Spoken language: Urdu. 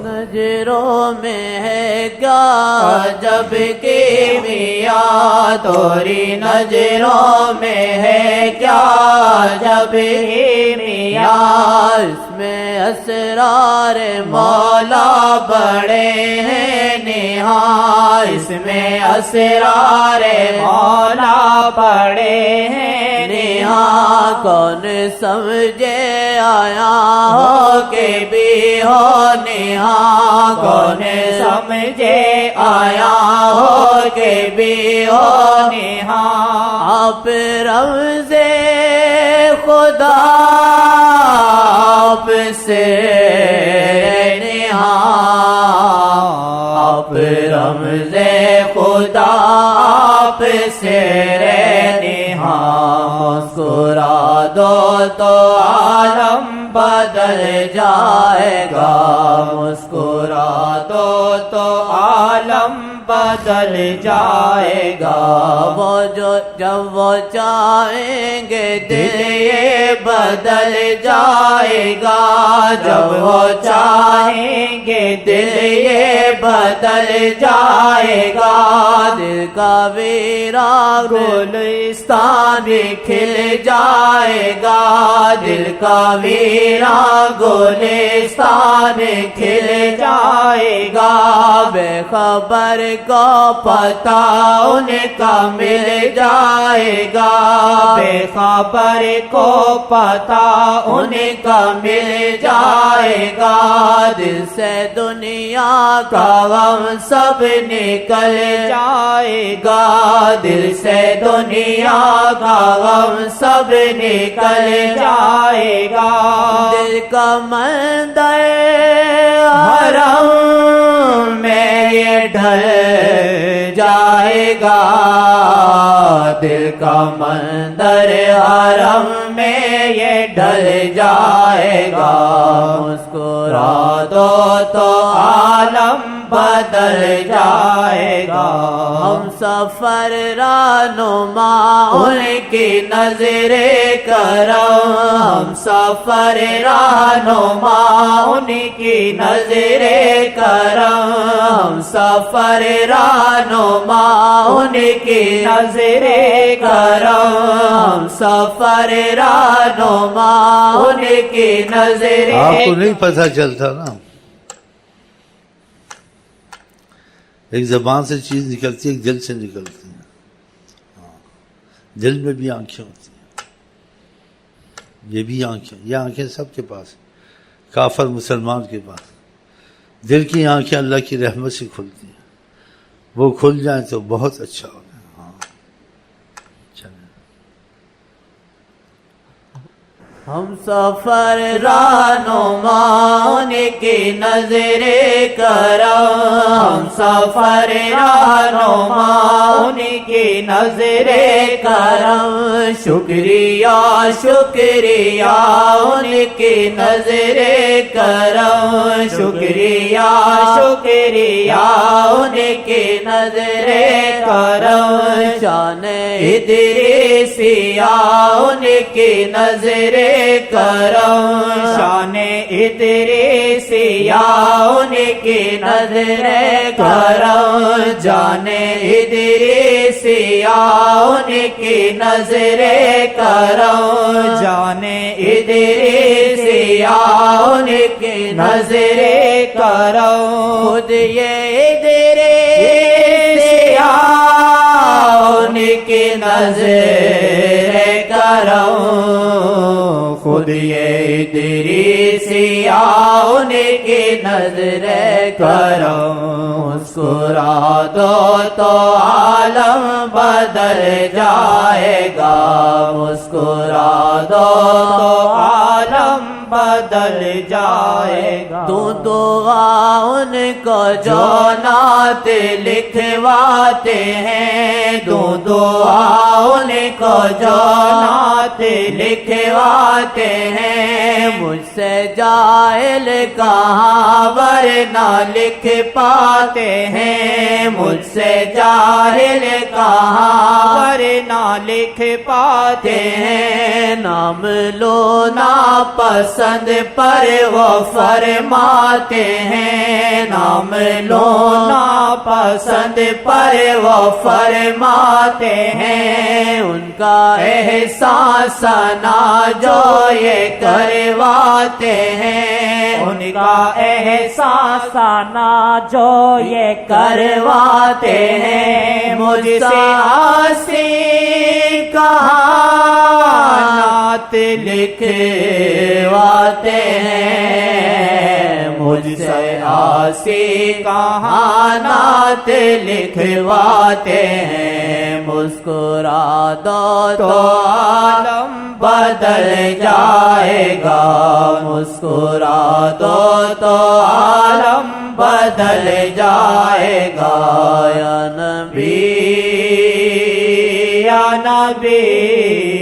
نظروں میں ہے کیا جب کی میاں، تیری نظروں میں ہے کیا جب کی میاں، اس میں اسرار مولا بڑے ہیں نہاں، اس میں اسرار مولا بڑے ہیں نہاں، کون سمجھے آیا ہو کہ بھی ہو نہاں، کون سمجھے آیا ہو کہ بھی ہو نہاں، آپ رمز خدا آپ سے نہاں، آپ رمز خدا آپ سے نہاں، مسکرا دو تو عالم بدل جائے گا، مسکرا دو تو عالم بدل جائے گا، وہ جب وہ چاہیں گے دل یہ بدل جائے گا، جب وہ چاہیں گے دل یہ بدل جائے گا، دل کا ویران گلستان بھی کھل جائے گا، دل کا ویران گلستان کھل جائے گا، بے خبر کو پتہ ان کا مل جائے گا، بے خبر کو پتہ ان کا مل جائے گا، دل سے دنیا کا غم سب نکل جائے گا، دل سے دنیا کا غم سب نکل جائے گا، دل کا مندر حرم میں یہ ڈھل جائے گا، دل کا مندر حرم میں یہ ڈھل جائے گا، مسکرا دو تو عالم بدل جائے گا، ہم سفر رہنما ان کی نظر کرم، ہم سفر رہنما ان کی نظر کرم، ہم سفر رہنما ان کی نظر کرم، ہم سفر رہنما ان کی نظر۔ آپ کو نہیں پتہ چلتا نا، ایک زبان سے چیز نکلتی ہے، ایک دل سے نکلتی ہے، دل میں بھی آنکھیں ہوتی ہیں، یہ بھی آنکھیں، یہ آنکھیں سب کے پاس، کافر مسلمان کے پاس، دل کی آنکھیں اللہ کی رحمت سے کھلتی ہیں، وہ کھل جائیں تو بہت اچھا ہوگا۔ ہم سفر رہنما ان کی نظر کرم، ہم سفر رہنما ان کی نظر کرم، شکریہ شکریہ ان کی نظر کرم، شکریہ شکریہ ان کی نظر کرم، شان ادریسیہ ان کی نظر کرم، شان ادریسیہ ان کی نظر کرم، جان ادریسیہ ان کی نظر کرم، جان ادریسیہ ان کی نظر کرم، خود یہ ادریسیہ ان کی نظر کرم، خود یہ ادریسیہ ان کی نظر کرم، مسکرا دو تو عالم بدل جائے گا، مسکرا دو تو عالم بدل جائے گا، تو دعا ان کو جو نعت لکھواتے ہیں، تو دعا ان کو جو نعت لکھواتے ہیں، مجھ سے جاہل کہاں ورنہ لکھ پاتے ہیں، مجھ سے جاہل کہاں ورنہ لکھ پاتے ہیں، نام لو نا پسند پسند پر وہ فرماتے ہیں، نام لو ناپسند پر وہ فرماتے ہیں، ان کا احساس ثنا جو یہ کرواتے ہیں، ان کا احساس ثنا جو یہ کرواتے ہیں، مجھ سے آسی کہانات لکھواتے ہیں، مجھ سے آسی کہانات لکھواتے ہیں، مسکرا دو تو عالم بدل جائے گا، مسکرا دو تو عالم بدل جائے گا، یا نبی یا نبی